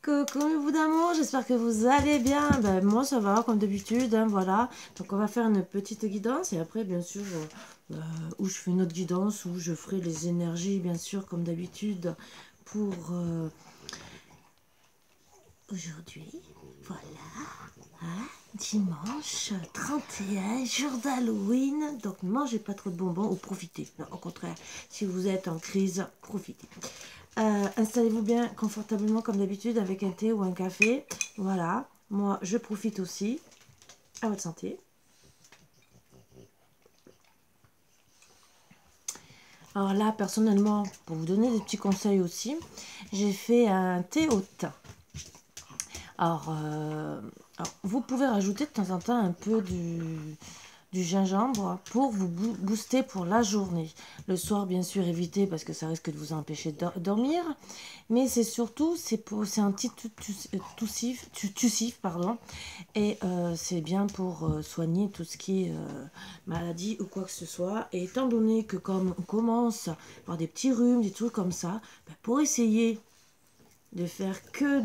Coucou bout d'amour, j'espère que vous allez bien. Ben, moi ça va comme d'habitude, hein, voilà. Donc on va faire une petite guidance et après bien sûr où je fais une autre guidance où je ferai les énergies bien sûr comme d'habitude pour aujourd'hui. Voilà, hein, dimanche 31, jour d'Halloween. Donc ne mangez pas trop de bonbons ou profitez. Non, au contraire, si vous êtes en crise, profitez. Installez-vous bien confortablement comme d'habitude avec un thé ou un café. Voilà, moi je profite aussi. À votre santé. Alors là, personnellement, pour vous donner des petits conseils aussi, j'ai fait un thé au thym. Alors, vous pouvez rajouter de temps en temps un peu du gingembre pour vous booster pour la journée. Le soir, bien sûr, évitez parce que ça risque de vous empêcher de dormir. Mais c'est surtout, c'est un petit tussif, pardon. Et c'est bien pour soigner tout ce qui est maladie ou quoi que ce soit. Et étant donné que comme on commence à avoir des petits rhumes, des trucs comme ça, ben, pour essayer de faire que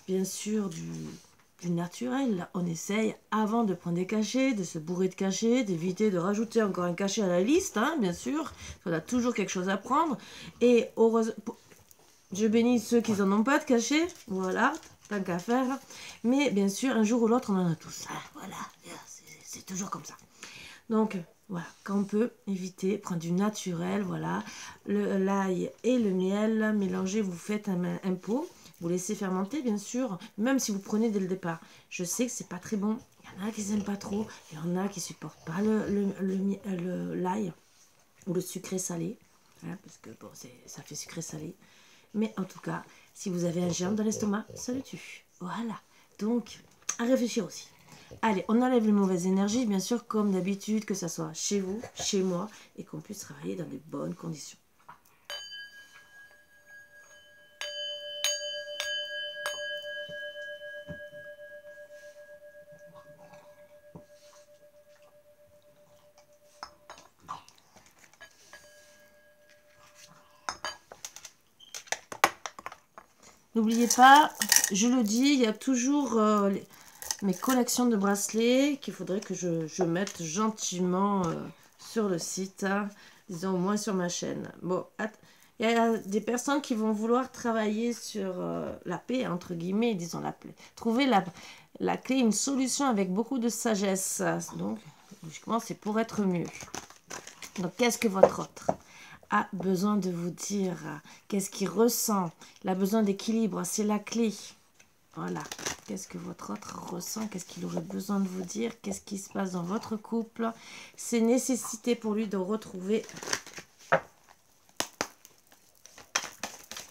bien sûr, du naturel. On essaye, avant de prendre des cachets, de se bourrer de cachets, d'éviter de rajouter encore un cachet à la liste, hein, bien sûr. On a toujours quelque chose à prendre. Et heureusement, je bénis ceux qui n'en ont pas de cachet, voilà, tant qu'à faire. Mais bien sûr, un jour ou l'autre, on en a tous. Ah, voilà, c'est toujours comme ça. Donc, voilà, quand on peut éviter, prendre du naturel, voilà, l'ail et le miel, mélangez, vous faites un pot, vous laissez fermenter, bien sûr, même si vous prenez dès le départ. Je sais que c'est pas très bon, il y en a qui n'aiment pas trop, il y en a qui supportent pas l'ail ou le sucré salé, hein, parce que bon, ça fait sucré salé. Mais en tout cas, si vous avez un germe dans l'estomac, ça le tue. Voilà, donc à réfléchir aussi. Allez, on enlève les mauvaises énergies, bien sûr, comme d'habitude, que ce soit chez vous, chez moi, et qu'on puisse travailler dans de bonnes conditions. N'oubliez pas, je le dis, il y a toujours mes collections de bracelets qu'il faudrait que je mette gentiment sur le site, hein, disons au moins sur ma chaîne. Bon, il y a des personnes qui vont vouloir travailler sur la paix, entre guillemets, disons trouver la clé, une solution avec beaucoup de sagesse. Donc, logiquement, c'est pour être mieux. Donc, qu'est-ce que votre autre a besoin de vous dire? Qu'est-ce qu'il ressent? Il a besoin d'équilibre, c'est la clé. Voilà. Qu'est-ce que votre autre ressent? Qu'est-ce qu'il aurait besoin de vous dire? Qu'est-ce qui se passe dans votre couple? C'est nécessité pour lui de retrouver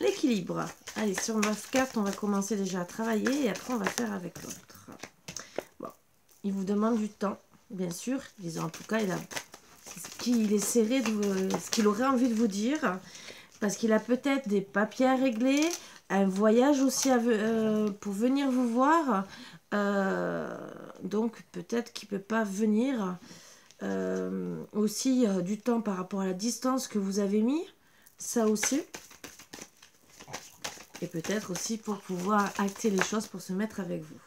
l'équilibre. Allez, sur ma carte, on va commencer déjà à travailler et après on va faire avec l'autre. Bon, il vous demande du temps, bien sûr. Disons, en tout cas, il essaierait de ce qu'il aurait envie de vous dire, parce qu'il a peut-être des papiers à régler, un voyage aussi pour venir vous voir, donc peut-être qu'il ne peut pas venir, aussi du temps par rapport à la distance que vous avez mis, ça aussi, et peut-être aussi pour pouvoir acter les choses pour se mettre avec vous.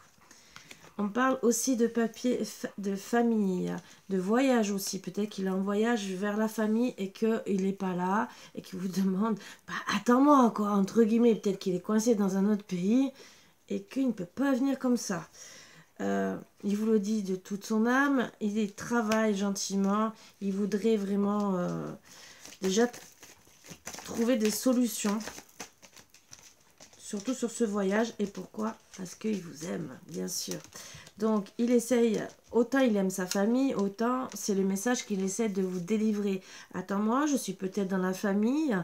On parle aussi de papier, de famille, de voyage aussi. Peut-être qu'il est en voyage vers la famille et qu'il n'est pas là et qu'il vous demande bah, « Attends-moi, quoi », entre guillemets. Peut-être qu'il est coincé dans un autre pays et qu'il ne peut pas venir comme ça. Il vous le dit de toute son âme. Il travaille gentiment. Il voudrait vraiment déjà trouver des solutions. Surtout sur ce voyage. Et pourquoi? Parce qu'il vous aime, bien sûr. Donc, il essaye, autant il aime sa famille, autant c'est le message qu'il essaie de vous délivrer. Attends-moi, je suis peut-être dans la famille,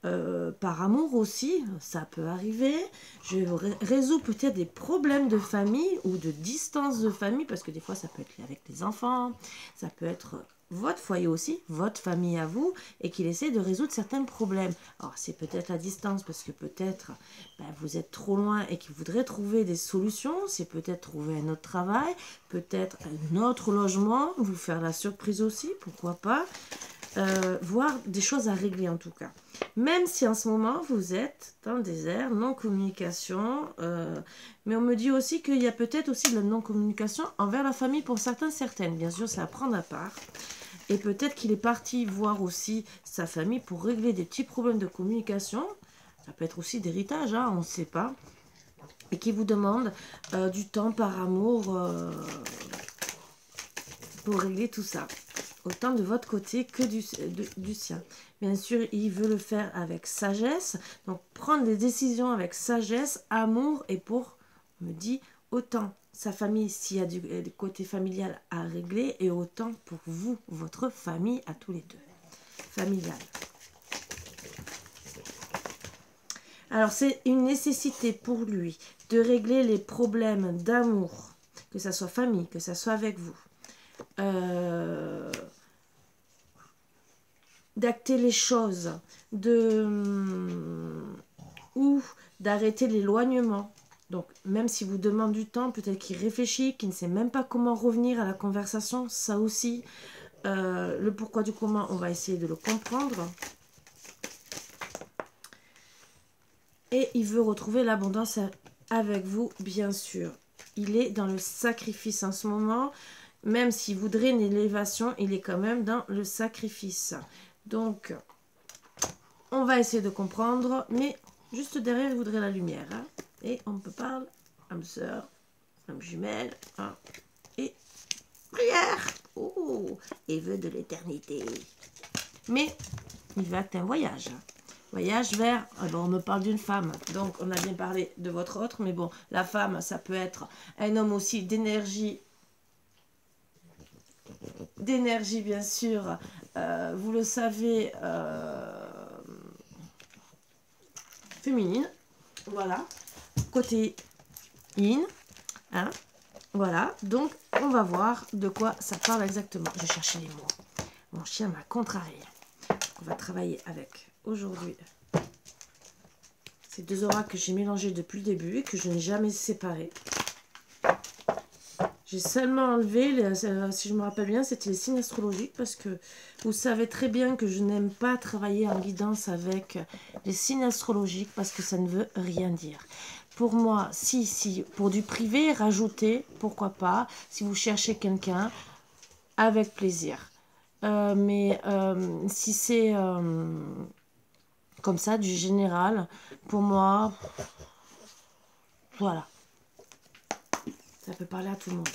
par amour aussi, ça peut arriver. Je résous peut-être des problèmes de famille ou de distance de famille, parce que des fois, ça peut être avec les enfants, ça peut être votre foyer aussi, votre famille à vous, et qu'il essaie de résoudre certains problèmes. Alors, c'est peut-être la distance, parce que peut-être vous êtes trop loin et qu'il voudrait trouver des solutions. C'est peut-être trouver un autre travail, peut-être un autre logement, vous faire la surprise aussi, pourquoi pas. voir des choses à régler en tout cas. Même si en ce moment vous êtes dans le désert, non-communication, mais on me dit aussi qu'il y a peut-être aussi de la non-communication envers la famille pour certaines. Bien sûr, c'est à prendre à part. Et peut-être qu'il est parti voir aussi sa famille pour régler des petits problèmes de communication. Ça peut être aussi d'héritage, hein, on ne sait pas. Et qui vous demande du temps par amour pour régler tout ça. Autant de votre côté que du sien. Bien sûr, il veut le faire avec sagesse. Donc, prendre des décisions avec sagesse, amour et pour, on me dit, autant sa famille s'il y a du côté familial à régler et autant pour vous, votre famille à tous les deux. Familial. Alors, c'est une nécessité pour lui de régler les problèmes d'amour, que ça soit famille, que ça soit avec vous. D'acter les choses, ou d'arrêter l'éloignement. Donc, même si vous demande du temps, peut-être qu'il réfléchit, qu'il ne sait même pas comment revenir à la conversation, ça aussi. Le pourquoi du comment, on va essayer de le comprendre. Et il veut retrouver l'abondance avec vous, bien sûr. Il est dans le sacrifice en ce moment. Même s'il voudrait une élévation, il est quand même dans le sacrifice. Donc, on va essayer de comprendre. Mais juste derrière, il voudrait la lumière. Hein. Et on peut parler âme sœur, âme jumelle. Hein. Et prière. Oh, et vœu de l'éternité. Mais il va être un voyage. Voyage vers, bon, on me parle d'une femme, donc on a bien parlé de votre autre, mais bon, la femme, ça peut être un homme aussi d'énergie bien sûr, vous le savez, féminine, voilà, côté yin, hein, voilà, donc on va voir de quoi ça parle exactement. Je cherchais les mots, mon chien m'a contrarié. On va travailler avec aujourd'hui ces deux auras que j'ai mélangées depuis le début et que je n'ai jamais séparées. J'ai seulement enlevé, si je me rappelle bien, c'était les signes astrologiques parce que vous savez très bien que je n'aime pas travailler en guidance avec les signes astrologiques parce que ça ne veut rien dire. Pour moi, si pour du privé, rajoutez, pourquoi pas, si vous cherchez quelqu'un, avec plaisir. Mais si c'est comme ça, du général, pour moi, voilà. Ça peut parler à tout le monde.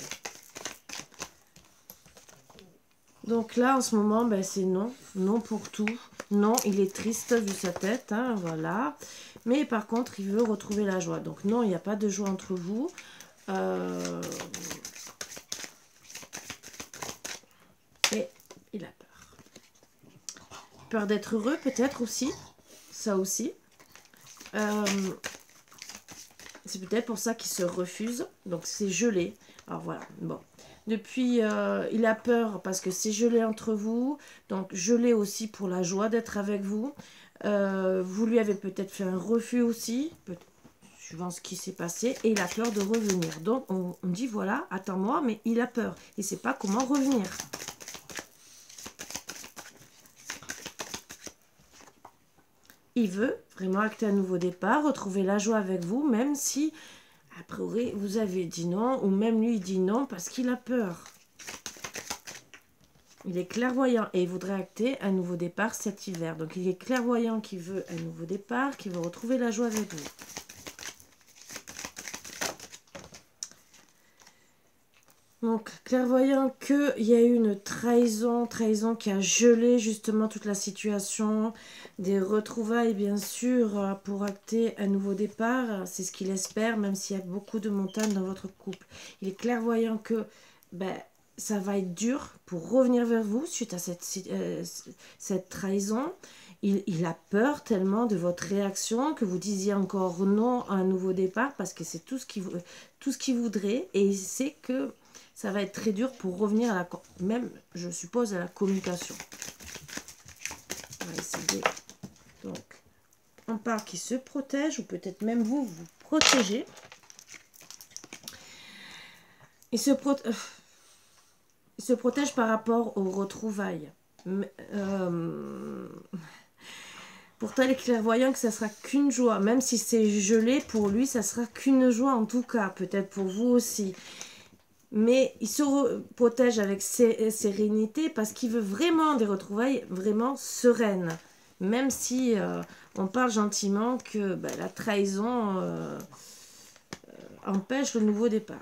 Donc là, en ce moment, ben, c'est non. Non pour tout. Non, il est triste vu sa tête. Hein, voilà. Mais par contre, il veut retrouver la joie. Donc non, il n'y a pas de joie entre vous. Et il a peur. Peur d'être heureux, peut-être aussi. Ça aussi. C'est peut-être pour ça qu'il se refuse. Donc c'est gelé. Alors voilà, bon. Depuis, il a peur parce que c'est gelé entre vous. Donc gelé aussi pour la joie d'être avec vous. Vous lui avez peut-être fait un refus aussi. Suivant ce qui s'est passé. Et il a peur de revenir. Donc on dit voilà, attends-moi, mais il a peur. Il ne sait pas comment revenir. Il veut vraiment acter un nouveau départ, retrouver la joie avec vous, même si, a priori, vous avez dit non, ou même lui dit non parce qu'il a peur. Il est clairvoyant et il voudrait acter un nouveau départ cet hiver. Donc il est clairvoyant qui veut un nouveau départ, qui veut retrouver la joie avec vous. Donc, clairvoyant qu'il y a eu une trahison qui a gelé justement toute la situation, des retrouvailles bien sûr pour acter un nouveau départ, c'est ce qu'il espère, même s'il y a beaucoup de montagnes dans votre couple. Il est clairvoyant que ça va être dur pour revenir vers vous suite à cette trahison. Il a peur tellement de votre réaction que vous disiez encore non à un nouveau départ parce que c'est tout ce qu'il voudrait et il sait que ça va être très dur pour revenir à même, je suppose, à la communication. On va essayer. Donc, on parle qu'il se protège, ou peut-être même vous protégez. Il se protège par rapport aux retrouvailles. Mais, pourtant, il est clairvoyant que ça sera qu'une joie. Même si c'est gelé, pour lui, ça sera qu'une joie en tout cas. Peut-être pour vous aussi. Mais il se protège avec sérénité parce qu'il veut vraiment des retrouvailles vraiment sereines. Même si on parle gentiment que la trahison empêche le nouveau départ.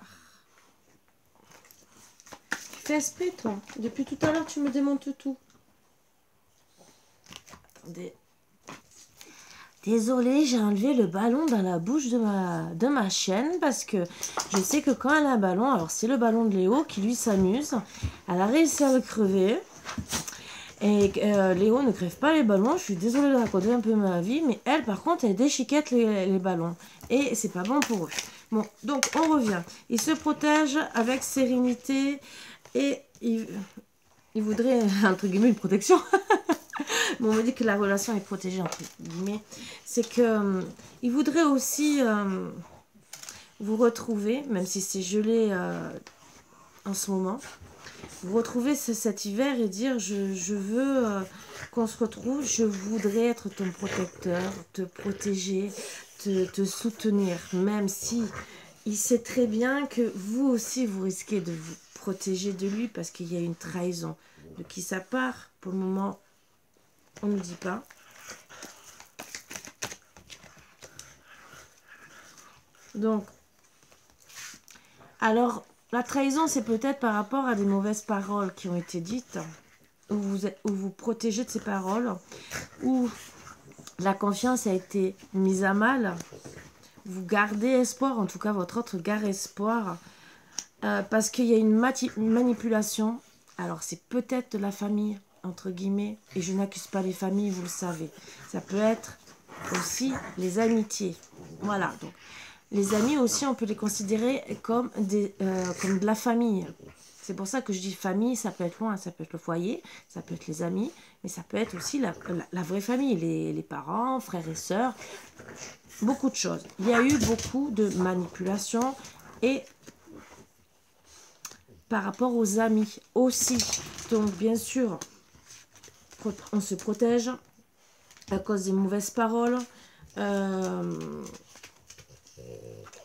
Tu fais esprit, toi. Depuis tout à l'heure, tu me démontes tout. Attendez. Désolée, j'ai enlevé le ballon dans la bouche de ma chienne parce que je sais que quand elle a un ballon, alors c'est le ballon de Léo qui lui s'amuse. Elle a réussi à le crever. Et Léo ne crève pas les ballons. Je suis désolée de raconter un peu ma vie, mais elle, par contre, elle déchiquette les ballons. Et c'est pas bon pour eux. Bon, donc on revient. Il se protège avec sérénité et il voudrait, entre guillemets, une protection. Bon, on me dit que la relation est protégée, entre guillemets. C'est que il voudrait aussi vous retrouver, même si c'est gelé en ce moment. Vous retrouver cet hiver et dire je veux qu'on se retrouve, je voudrais être ton protecteur, te protéger, te soutenir, même si il sait très bien que vous aussi vous risquez de vous protéger de lui parce qu'il y a une trahison. De qui ça part, pour le moment, on ne dit pas. Donc, alors, la trahison, c'est peut-être par rapport à des mauvaises paroles qui ont été dites, où vous protégez de ces paroles, où la confiance a été mise à mal. Vous gardez espoir, en tout cas votre autre garde espoir, parce qu'il y a une manipulation. Alors c'est peut-être de la famille, entre guillemets, et je n'accuse pas les familles, vous le savez. Ça peut être aussi les amitiés. Voilà, donc les amis aussi, on peut les considérer comme de la famille. C'est pour ça que je dis famille, ça peut être loin, ça peut être le foyer, ça peut être les amis, mais ça peut être aussi la vraie famille, les parents, frères et sœurs, beaucoup de choses. Il y a eu beaucoup de manipulations et par rapport aux amis aussi. Donc bien sûr, on se protège à cause des mauvaises paroles.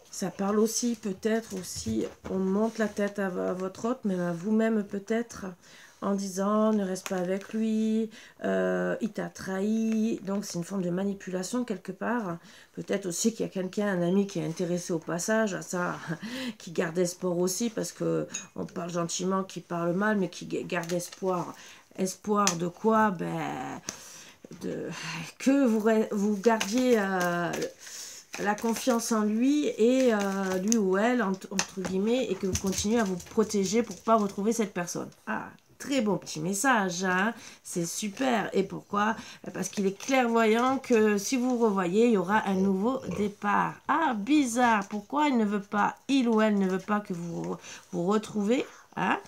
Ça parle aussi, peut-être aussi, on monte la tête à votre hôte, mais à vous-même peut-être, en disant ne reste pas avec lui, il t'a trahi. Donc c'est une forme de manipulation quelque part. Peut-être aussi qu'il y a quelqu'un, un ami qui est intéressé au passage à ça, qui garde espoir aussi, parce que on parle gentiment, qui parle mal, mais qui garde espoir. Espoir de quoi? Que vous gardiez la confiance en lui et lui ou elle, entre guillemets, et que vous continuez à vous protéger pour ne pas retrouver cette personne. Ah, très bon petit message, hein, c'est super. Et pourquoi? Parce qu'il est clairvoyant que si vous revoyez, il y aura un nouveau départ. Ah, bizarre, pourquoi il ne veut pas, il ou elle ne veut pas que vous vous retrouvez, hein?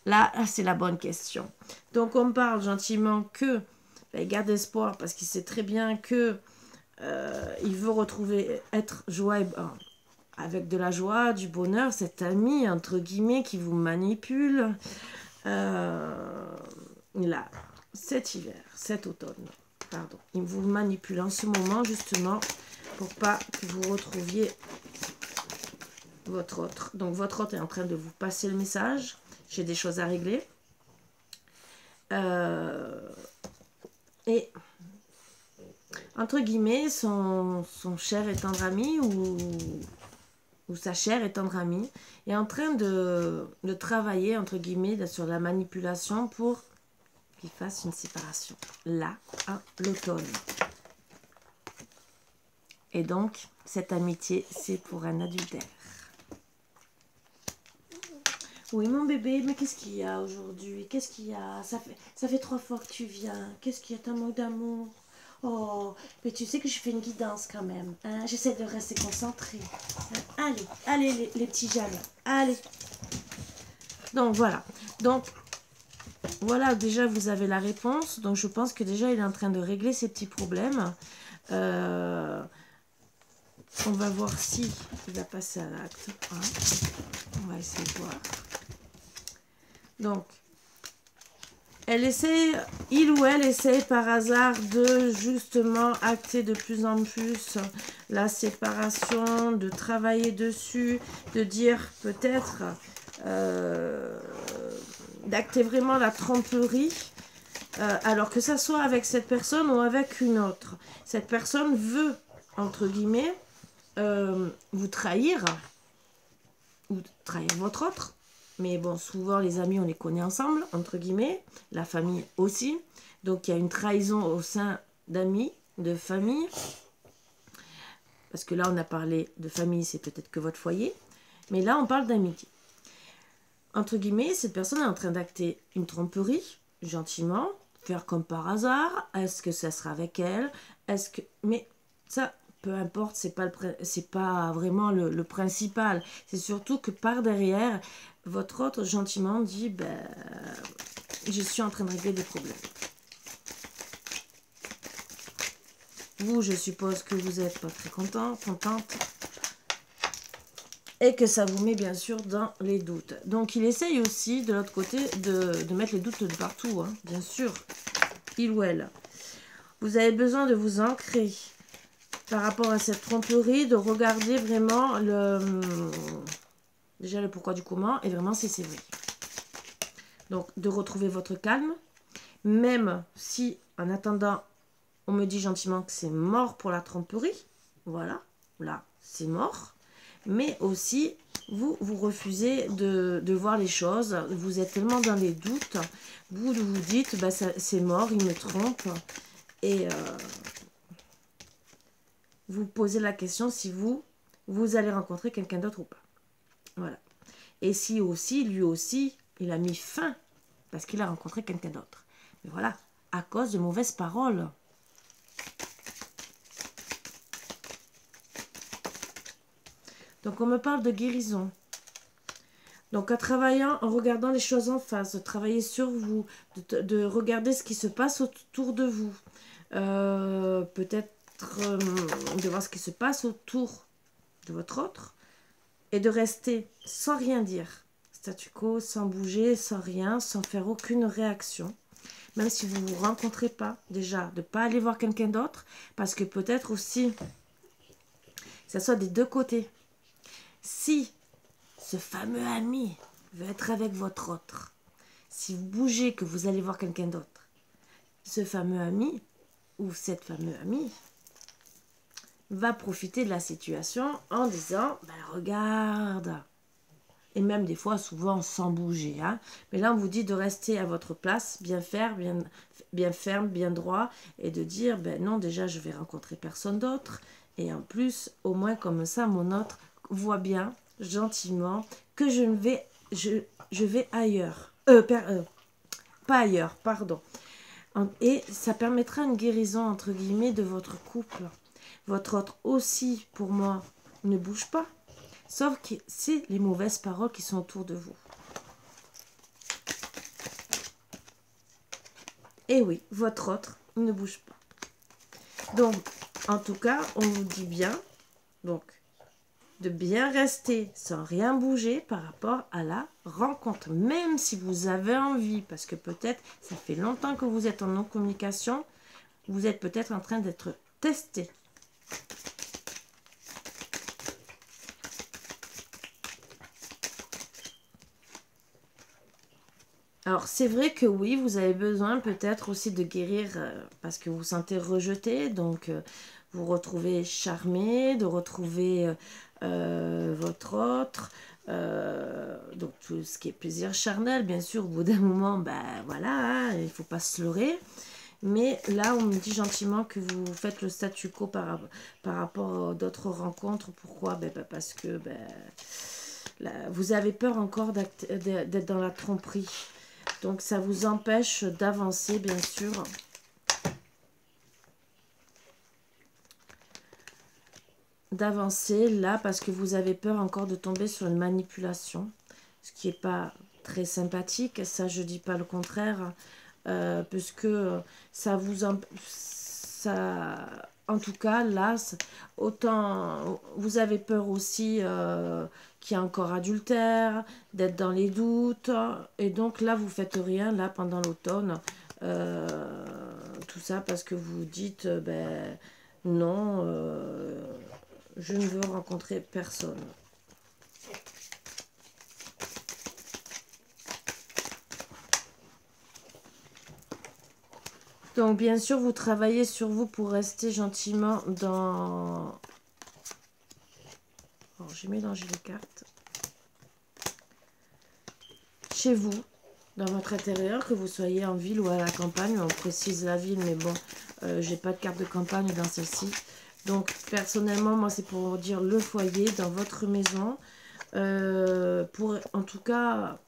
Là, c'est la bonne question. Donc, on parle gentiment que il garde espoir parce qu'il sait très bien que il veut retrouver, être joyeux, avec de la joie, du bonheur, cet ami, entre guillemets, qui vous manipule. Là, cet hiver, cet automne, pardon, il vous manipule en ce moment, justement, pour pas que vous retrouviez votre autre. Donc, votre autre est en train de vous passer le message. J'ai des choses à régler. Et entre guillemets, son cher et tendre ami ou sa chère et tendre amie est en train de travailler, entre guillemets, sur la manipulation pour qu'il fasse une séparation. Là, à l'automne. Et donc, cette amitié, c'est pour un adultère. Oui, mon bébé, mais qu'est-ce qu'il y a aujourd'hui? Qu'est-ce qu'il y a? Ça fait 3 fois que tu viens. Qu'est-ce qu'il y a? T'as un manque d'amour? Oh, mais tu sais que je fais une guidance quand même. Hein? J'essaie de rester concentrée. Hein? Allez, les petits jaloux. Allez. Donc, voilà. Donc, voilà, déjà, vous avez la réponse. Donc, je pense que déjà, il est en train de régler ses petits problèmes. On va voir si il va passer à l'acte. Hein? On va essayer de voir. Donc, il ou elle essaie par hasard de justement acter de plus en plus la séparation, de travailler dessus, de dire peut-être d'acter vraiment la tromperie, alors que ça soit avec cette personne ou avec une autre. Cette personne veut, entre guillemets, vous trahir, ou trahir votre autre. Mais bon, souvent les amis, on les connaît ensemble, entre guillemets, la famille aussi. Donc il y a une trahison au sein d'amis, de famille. Parce que là, on a parlé de famille, c'est peut-être que votre foyer. Mais là, on parle d'amitié. Entre guillemets, cette personne est en train d'acter une tromperie, gentiment, faire comme par hasard. Est-ce que ça sera avec elle? Est-ce que... Mais ça, peu importe, c'est pas vraiment le principal. C'est surtout que par derrière, votre autre gentiment dit, ben, je suis en train de régler des problèmes. Vous, je suppose que vous n'êtes pas très contente. Et que ça vous met bien sûr dans les doutes. Donc il essaye aussi de l'autre côté de mettre les doutes de partout, hein, bien sûr, il ou elle. Vous avez besoin de vous ancrer par rapport à cette tromperie, de regarder vraiment déjà le pourquoi du comment, et vraiment si c'est vrai. Donc de retrouver votre calme, même si en attendant, on me dit gentiment que c'est mort pour la tromperie, voilà, là c'est mort. Mais aussi, vous refusez de voir les choses. Vous êtes tellement dans les doutes. Vous vous dites, bah, c'est mort, il me trompe. Et vous posez la question si vous allez rencontrer quelqu'un d'autre ou pas. Voilà. Et si aussi, lui aussi, il a mis fin parce qu'il a rencontré quelqu'un d'autre. Mais voilà, à cause de mauvaises paroles. Donc, on me parle de guérison. Donc, en travaillant, en regardant les choses en face, de travailler sur vous, de regarder ce qui se passe autour de vous. Peut-être de voir ce qui se passe autour de votre autre. Et de rester sans rien dire. Statu quo, sans bouger, sans rien, sans faire aucune réaction. Même si vous ne vous rencontrez pas, déjà, de ne pas aller voir quelqu'un d'autre. Parce que peut-être aussi, que ça soit des deux côtés. Si ce fameux ami veut être avec votre autre, si vous bougez, que vous allez voir quelqu'un d'autre, ce fameux ami ou cette fameuse amie va profiter de la situation en disant ben, regarde, et même des fois souvent sans bouger, hein. Mais là on vous dit de rester à votre place, bien faire, bien ferme, bien droit, et de dire ben non, déjà je vais rencontrer personne d'autre, et en plus au moins comme ça mon autre voit bien gentiment que je vais ailleurs, pas ailleurs, pardon. Et ça permettra une guérison entre guillemets de votre couple. Votre autre aussi, pour moi, ne bouge pas. Sauf que c'est les mauvaises paroles qui sont autour de vous. Et oui, votre autre ne bouge pas. Donc, en tout cas, on vous dit bien, donc, de bien rester sans rien bouger par rapport à la rencontre. Même si vous avez envie, parce que peut-être, ça fait longtemps que vous êtes en non-communication, vous êtes peut-être en train d'être testé. Alors, c'est vrai que oui, vous avez besoin peut-être aussi de guérir parce que vous vous sentez rejeté. Donc, vous retrouvez charmé, de retrouver votre autre. Donc, tout ce qui est plaisir charnel, bien sûr, au bout d'un moment, ben voilà, hein, il ne faut pas se leurrer. Mais là, on me dit gentiment que vous faites le statu quo par rapport à d'autres rencontres. Pourquoi? Ben, parce que là, vous avez peur encore d'être dans la tromperie. Donc, ça vous empêche d'avancer, bien sûr. D'avancer, là, parce que vous avez peur encore de tomber sur une manipulation. Ce qui n'est pas très sympathique. Ça, je ne dis pas le contraire. Puisque ça en tout cas, là, autant vous avez peur aussi qu'il y ait encore adultère, d'être dans les doutes. Et donc là, vous faites rien, là, pendant l'automne. Tout ça parce que vous dites, ben non, je ne veux rencontrer personne. Donc, bien sûr, vous travaillez sur vous pour rester gentiment dans... Alors, j'ai mélangé les cartes. Chez vous, dans votre intérieur, que vous soyez en ville ou à la campagne. On précise la ville, mais bon, j'ai pas de carte de campagne dans celle-ci. Donc, personnellement, moi, c'est pour dire le foyer dans votre maison. Pour, en tout cas...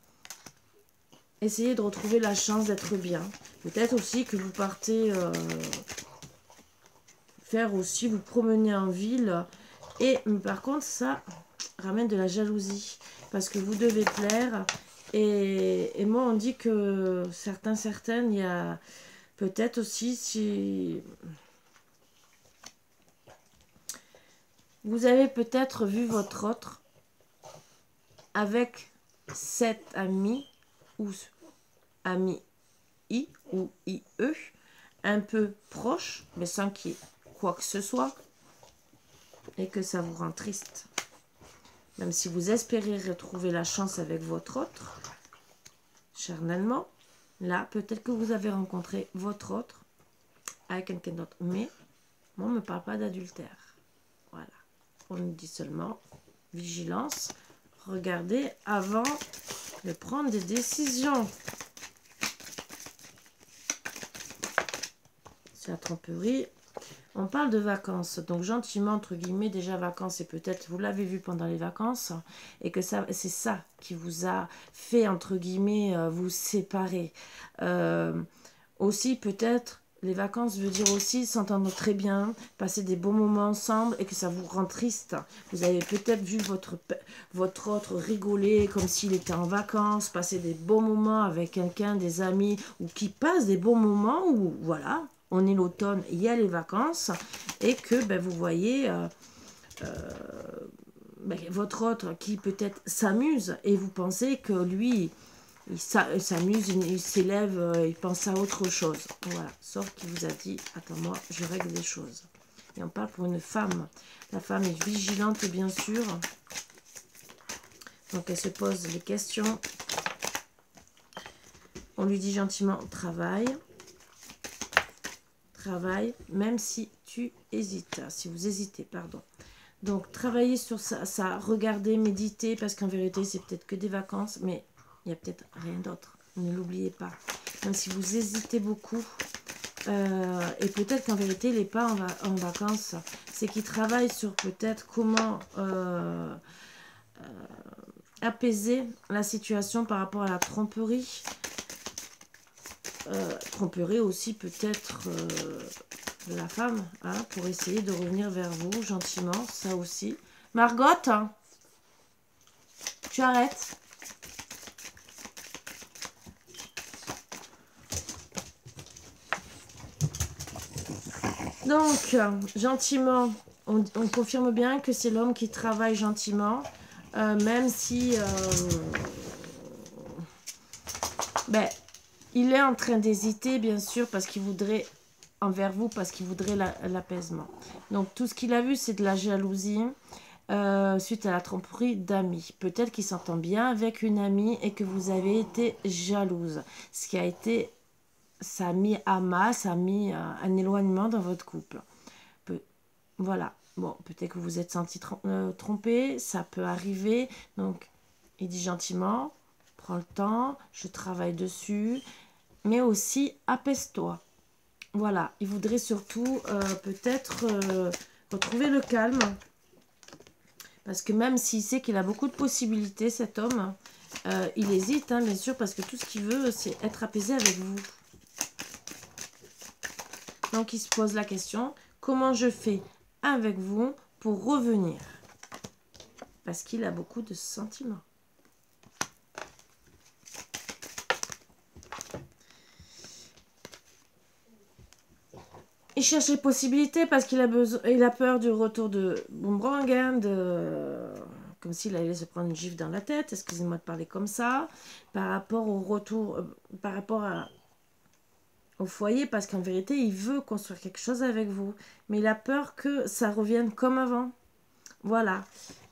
Essayez de retrouver la chance d'être bien. Peut-être aussi que vous partez faire aussi, vous promener en ville. Et par contre, ça ramène de la jalousie. Parce que vous devez plaire. Et moi, on dit que certaines, il y a peut-être aussi si... Vous avez peut-être vu votre autre avec cet ami ou ami I ou IE, un peu proche, mais sans qu'il y ait quoi que ce soit, et que ça vous rend triste. Même si vous espérez retrouver la chance avec votre autre, charnellement, là, peut-être que vous avez rencontré votre autre avec quelqu'un d'autre. Mais, moi, on ne me parle pas d'adultère. Voilà. On nous dit seulement vigilance. Regardez avant de prendre des décisions. C'est la tromperie. On parle de vacances, donc gentiment, entre guillemets, déjà vacances, et peut-être vous l'avez vu pendant les vacances, et que c'est ça qui vous a fait, entre guillemets, vous séparer. Aussi, peut-être, les vacances veut dire aussi s'entendre très bien, passer des bons moments ensemble, et que ça vous rend triste. Vous avez peut-être vu votre autre rigoler comme s'il était en vacances, passer des bons moments avec quelqu'un, des amis, ou qui passe des bons moments, ou voilà... On est l'automne, il y a les vacances, et que ben, vous voyez votre autre qui peut-être s'amuse, et vous pensez que lui, il s'amuse, il s'élève, il pense à autre chose. Voilà, sauf qu'il vous a dit, attends-moi, je règle des choses. Et on parle pour une femme. La femme est vigilante, bien sûr. Donc elle se pose les questions. On lui dit gentiment, travaille, même si tu hésites, si vous hésitez, pardon. Donc, travaillez sur ça, regardez, méditez, parce qu'en vérité, c'est peut-être que des vacances, mais il n'y a peut-être rien d'autre. Ne l'oubliez pas. Même si vous hésitez beaucoup, et peut-être qu'en vérité, il n'est pas en vacances, c'est qu'il travaille sur peut-être comment apaiser la situation par rapport à la tromperie. Tromperie aussi peut-être de la femme, hein, pour essayer de revenir vers vous gentiment, ça aussi. Margot, hein, tu arrêtes. Donc, gentiment, on confirme bien que c'est l'homme qui travaille gentiment, même si ben, il est en train d'hésiter, bien sûr, parce qu'il voudrait, envers vous, parce qu'il voudrait l'apaisement. Donc, tout ce qu'il a vu, c'est de la jalousie suite à la tromperie d'amis. Peut-être qu'il s'entend bien avec une amie et que vous avez été jalouse. Ce qui a été, ça a mis à mal, ça a mis un éloignement dans votre couple. Voilà. Bon, peut-être que vous vous êtes senti trompé, ça peut arriver. Donc, il dit gentiment, prends le temps, je travaille dessus, mais aussi apaise-toi. Voilà, il voudrait surtout peut-être retrouver le calme. Parce que même s'il sait qu'il a beaucoup de possibilités, cet homme, il hésite, hein, bien sûr, parce que tout ce qu'il veut, c'est être apaisé avec vous. Donc, il se pose la question, comment je fais avec vous pour revenir? Parce qu'il a beaucoup de sentiments. Il cherche les possibilités parce qu'il a besoin, il a peur du retour de Boomerang, hein, comme s'il allait se prendre une gifle dans la tête, excusez-moi de parler comme ça, par rapport au retour, par rapport au foyer, parce qu'en vérité, il veut construire quelque chose avec vous, mais il a peur que ça revienne comme avant. Voilà.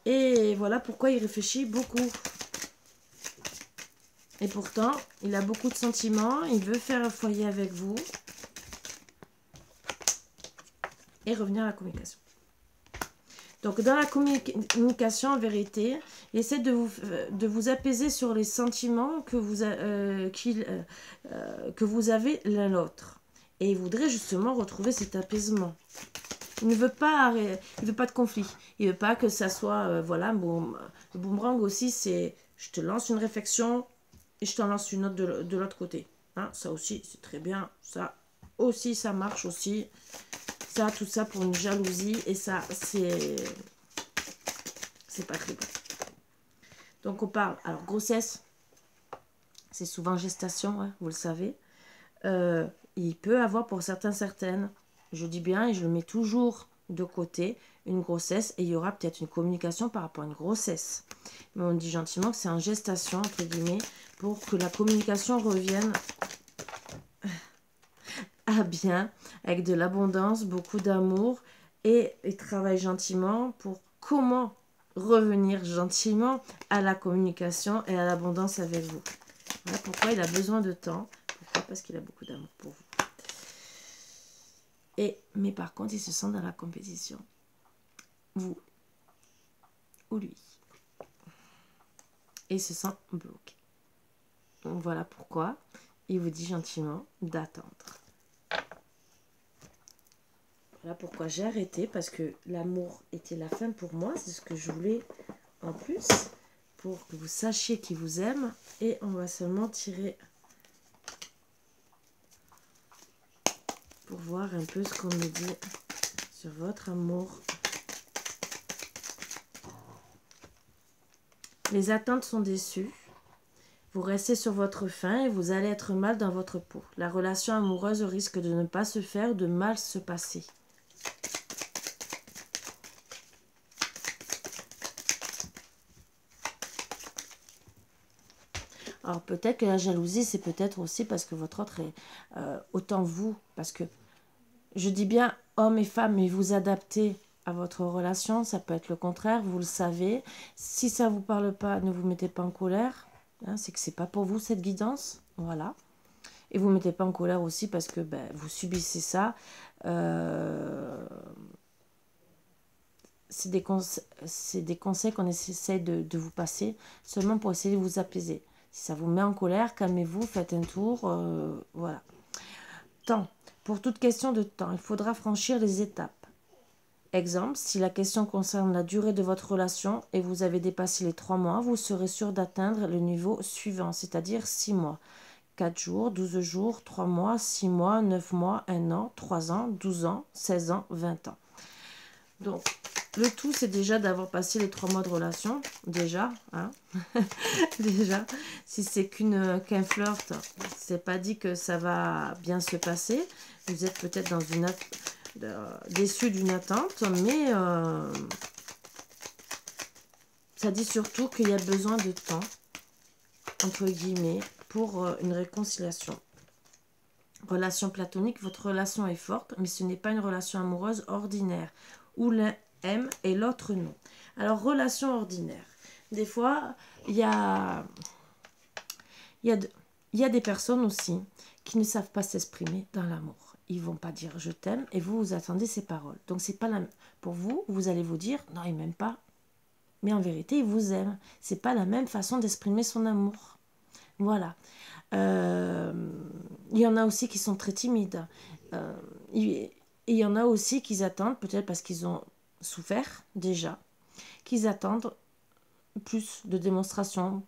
Et voilà pourquoi il réfléchit beaucoup. Et pourtant, il a beaucoup de sentiments, il veut faire un foyer avec vous. Et revenir à la communication. Donc, dans la communication, en vérité, essayez de vous apaiser sur les sentiments que vous avez l'un l'autre. Et il voudrait justement retrouver cet apaisement. Il ne veut pas, de conflit. Il ne veut pas que ça soit, voilà, bon, le boomerang aussi, c'est je te lance une réflexion et je t'en lance une autre de l'autre côté. Hein, ça aussi, c'est très bien. Ça aussi, ça marche aussi. Ça, tout ça pour une jalousie. Et ça, c'est pas très bon. Donc, on parle. Alors, grossesse, c'est souvent gestation, hein, vous le savez. Il peut avoir pour certaines, je dis bien et je le mets toujours de côté, une grossesse. Et il y aura peut-être une communication par rapport à une grossesse. Mais on dit gentiment que c'est en gestation, entre guillemets, pour que la communication revienne à bien, avec de l'abondance, beaucoup d'amour, et il travaille gentiment pour comment revenir gentiment à la communication et à l'abondance avec vous. Voilà pourquoi il a besoin de temps. Pourquoi? Parce qu'il a beaucoup d'amour pour vous. Mais par contre, il se sent dans la compétition. Vous ou lui. Et il se sent bloqué. Donc voilà pourquoi il vous dit gentiment d'attendre. Voilà pourquoi j'ai arrêté, parce que l'amour était la fin pour moi. C'est ce que je voulais en plus, pour que vous sachiez qu'il vous aime. Et on va seulement tirer pour voir un peu ce qu'on me dit sur votre amour. Les attentes sont déçues. Vous restez sur votre faim et vous allez être mal dans votre peau. La relation amoureuse risque de ne pas se faire, de mal se passer. Alors peut-être que la jalousie, c'est peut-être aussi parce que votre autre est autant vous. Parce que je dis bien homme et femme, mais vous adaptez à votre relation. Ça peut être le contraire, vous le savez. Si ça ne vous parle pas, ne vous mettez pas en colère. Hein, c'est que ce n'est pas pour vous cette guidance. Voilà. Et vous ne mettez pas en colère aussi parce que vous subissez ça. C'est des conseils qu'on essaie de vous passer seulement pour essayer de vous apaiser. Si ça vous met en colère, calmez-vous, faites un tour. Voilà. Temps. Pour toute question de temps, il faudra franchir les étapes. Exemple, si la question concerne la durée de votre relation et vous avez dépassé les 3 mois, vous serez sûr d'atteindre le niveau suivant, c'est-à-dire 6 mois. 4 jours, 12 jours, 3 mois, 6 mois, 9 mois, 1 an, 3 ans, 12 ans, 16 ans, 20 ans. Donc, le tout, c'est déjà d'avoir passé les 3 mois de relation. Déjà, hein. Déjà, si c'est qu'un flirt, c'est pas dit que ça va bien se passer. Vous êtes peut-être dans une déçu d'une attente, mais ça dit surtout qu'il y a besoin de temps, entre guillemets, pour une réconciliation. Relation platonique, votre relation est forte, mais ce n'est pas une relation amoureuse ordinaire, où l'un aime et l'autre non. Alors, relation ordinaire. Des fois, il y a des personnes aussi qui ne savent pas s'exprimer dans l'amour. Ils vont pas dire je t'aime et vous attendez ces paroles. Donc c'est pas pour vous, vous allez vous dire non, il m'aime pas. Mais en vérité, il vous aime. C'est pas la même façon d'exprimer son amour. Voilà. Il y en a aussi qui sont très timides. Il y en a aussi qui attendent, peut-être parce qu'ils ont souffert déjà, qu'ils attendent plus de démonstrations,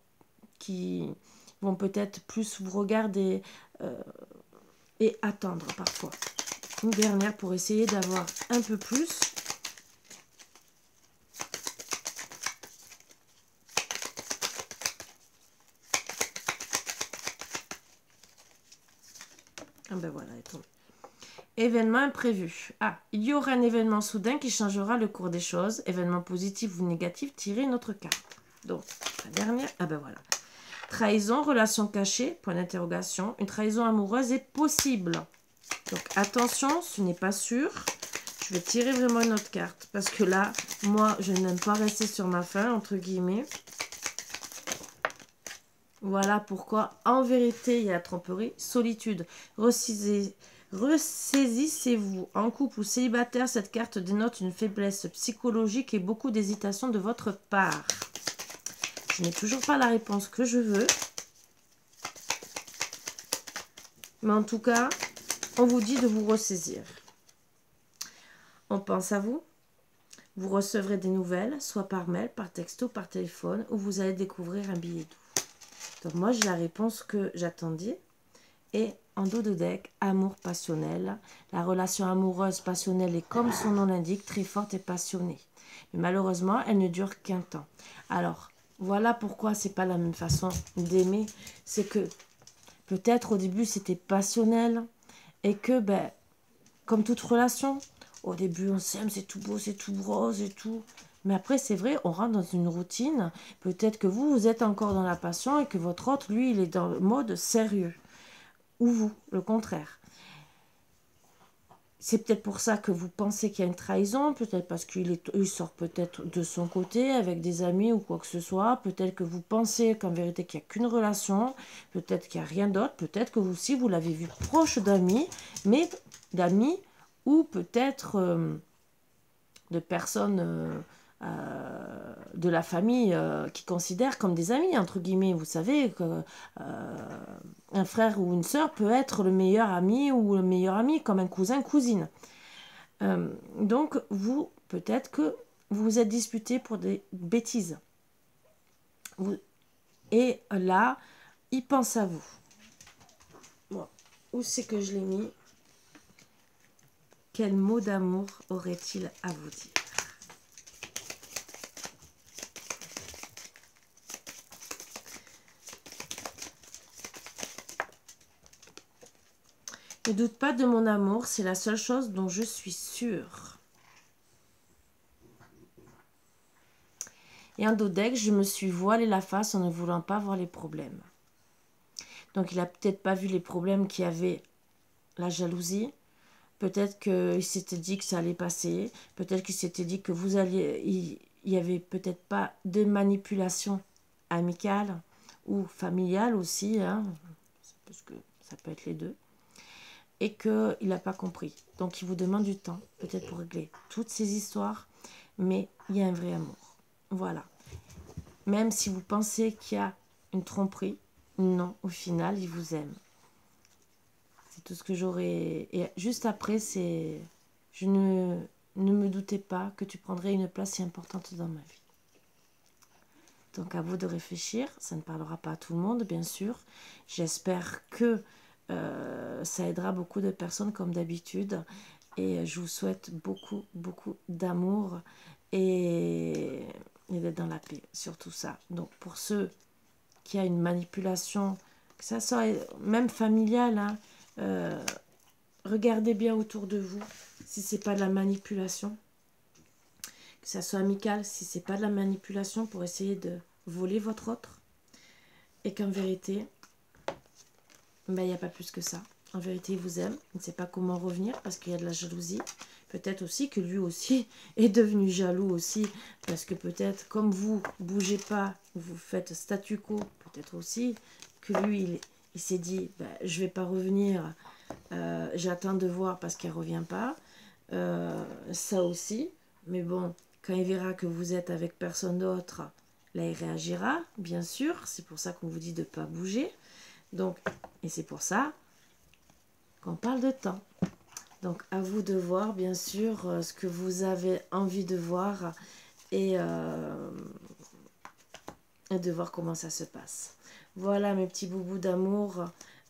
qui vont peut-être plus vous regarder et attendre parfois. Une dernière pour essayer d'avoir un peu plus. Ah ben voilà, elle tombe. Événement imprévu. Ah, il y aura un événement soudain qui changera le cours des choses. Événement positif ou négatif, tirez une autre carte. Donc, la dernière. Ah ben voilà. Trahison, relation cachée, point d'interrogation. Une trahison amoureuse est possible. Donc, attention, ce n'est pas sûr. Je vais tirer vraiment une autre carte. Parce que là, moi, je n'aime pas rester sur ma faim, entre guillemets. Voilà pourquoi, en vérité, il y a la tromperie. Solitude, ressaisissez-vous. En couple ou célibataire, cette carte dénote une faiblesse psychologique et beaucoup d'hésitation de votre part. Je n'ai toujours pas la réponse que je veux. Mais en tout cas, on vous dit de vous ressaisir. On pense à vous. Vous recevrez des nouvelles, soit par mail, par texto, par téléphone, ou vous allez découvrir un billet doux. Donc moi, j'ai la réponse que j'attendais. Et en dos de deck, amour passionnel. La relation amoureuse passionnelle est, comme son nom l'indique, très forte et passionnée. Mais malheureusement, elle ne dure qu'un temps. Alors, voilà pourquoi c'est pas la même façon d'aimer. C'est que peut-être au début, c'était passionnel. Et que, ben, comme toute relation, au début, on s'aime, c'est tout beau, c'est tout rose et tout. Mais après, c'est vrai, on rentre dans une routine. Peut-être que vous, vous êtes encore dans la passion et que votre autre, lui, il est dans le mode sérieux. Ou vous, le contraire. C'est peut-être pour ça que vous pensez qu'il y a une trahison, peut-être parce qu'il sort peut-être de son côté avec des amis ou quoi que ce soit, peut-être que vous pensez qu'en vérité qu'il n'y a qu'une relation, peut-être qu'il n'y a rien d'autre, peut-être que vous aussi vous l'avez vu proche d'amis, mais d'amis ou peut-être de personnes de la famille qui considèrent comme des amis, entre guillemets. Vous savez que un frère ou une sœur peut être le meilleur ami ou le meilleur ami, comme un cousin, cousine. Donc, vous, peut-être que vous vous êtes disputé pour des bêtises. Et là, il pense à vous. Bon, où c'est que je l'ai mis? Quel mot d'amour aurait-il à vous dire? Ne doute pas de mon amour, c'est la seule chose dont je suis sûre. Et en dos deck, je me suis voilé la face en ne voulant pas voir les problèmes. Donc il n'a peut-être pas vu les problèmes qu'il y avait, la jalousie. Peut-être qu'il s'était dit que ça allait passer. Peut-être qu'il s'était dit que vous alliez... Il n'y avait peut-être pas de manipulation amicale ou familiale aussi, hein, parce que ça peut être les deux. Et qu'il n'a pas compris. Donc il vous demande du temps, peut-être pour régler toutes ces histoires, mais il y a un vrai amour. Voilà. Même si vous pensez qu'il y a une tromperie, non, au final, il vous aime. C'est tout ce que j'aurais... Et juste après, c'est... Je ne me doutais pas que tu prendrais une place si importante dans ma vie. Donc à vous de réfléchir. Ça ne parlera pas à tout le monde, bien sûr. J'espère que ça aidera beaucoup de personnes comme d'habitude. Et je vous souhaite beaucoup, beaucoup d'amour et d'être dans la paix, surtout ça. Donc pour ceux qui a une manipulation, que ça soit même familiale, hein, regardez bien autour de vous si c'est pas de la manipulation. Que ça soit amical, si c'est pas de la manipulation pour essayer de voler votre autre. Et qu'en vérité, ben, il n'y a pas plus que ça. En vérité, il vous aime. Il ne sait pas comment revenir parce qu'il y a de la jalousie. Peut-être aussi que lui aussi est devenu jaloux aussi. Parce que peut-être, comme vous ne bougez pas, vous faites statu quo, peut-être aussi que lui, il s'est dit, ben, je ne vais pas revenir. J'attends de voir parce qu'elle ne revient pas. Ça aussi. Mais bon, quand il verra que vous êtes avec personne d'autre, là, il réagira, bien sûr. C'est pour ça qu'on vous dit de ne pas bouger. Donc, et c'est pour ça qu'on parle de temps. Donc, à vous de voir, bien sûr, ce que vous avez envie de voir et de voir comment ça se passe. Voilà, mes petits boubous d'amour.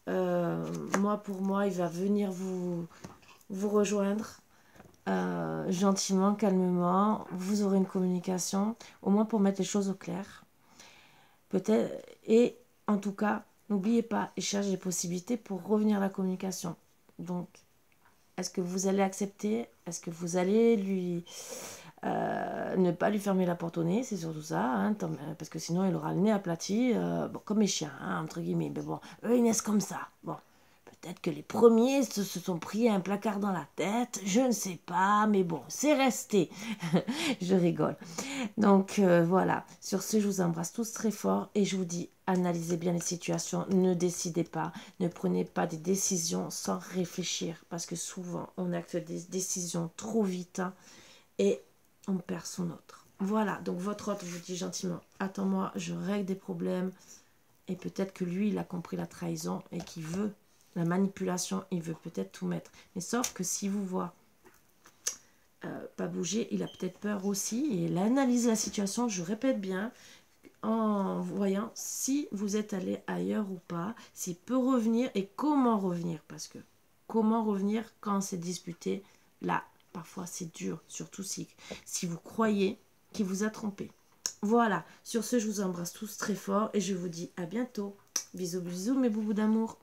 Moi, pour moi, il va venir vous rejoindre gentiment, calmement. Vous aurez une communication, au moins pour mettre les choses au clair. Peut-être, et en tout cas, n'oubliez pas, et cherchez des possibilités pour revenir à la communication. Donc, Est-ce que vous allez accepter? Est-ce que vous allez lui... ne pas lui fermer la porte au nez, c'est surtout ça, hein, parce que sinon il aura le nez aplati, bon, comme les chiens, hein, entre guillemets, mais bon, eux ils naissent comme ça, bon, peut-être que les premiers se sont pris un placard dans la tête, je ne sais pas, mais bon, c'est resté, je rigole, donc voilà, sur ce je vous embrasse tous très fort, et je vous dis, analysez bien les situations, ne décidez pas, ne prenez pas des décisions sans réfléchir, parce que souvent on acte des décisions trop vite, hein, et on perd son autre. Voilà, donc votre autre vous dit gentiment, attends-moi, je règle des problèmes. Et peut-être que lui, il a compris la trahison et qu'il veut la manipulation, il veut peut-être tout mettre. Mais sauf que s'il vous voit pas bouger, il a peut-être peur aussi. Et il analyse la situation, je répète bien, en voyant si vous êtes allé ailleurs ou pas, s'il peut revenir et comment revenir. Parce que comment revenir quand c'est disputé, là, parfois c'est dur, surtout si vous croyez qu'il vous a trompé. Voilà, sur ce, je vous embrasse tous très fort et je vous dis à bientôt. Bisous, bisous mes boubous d'amour.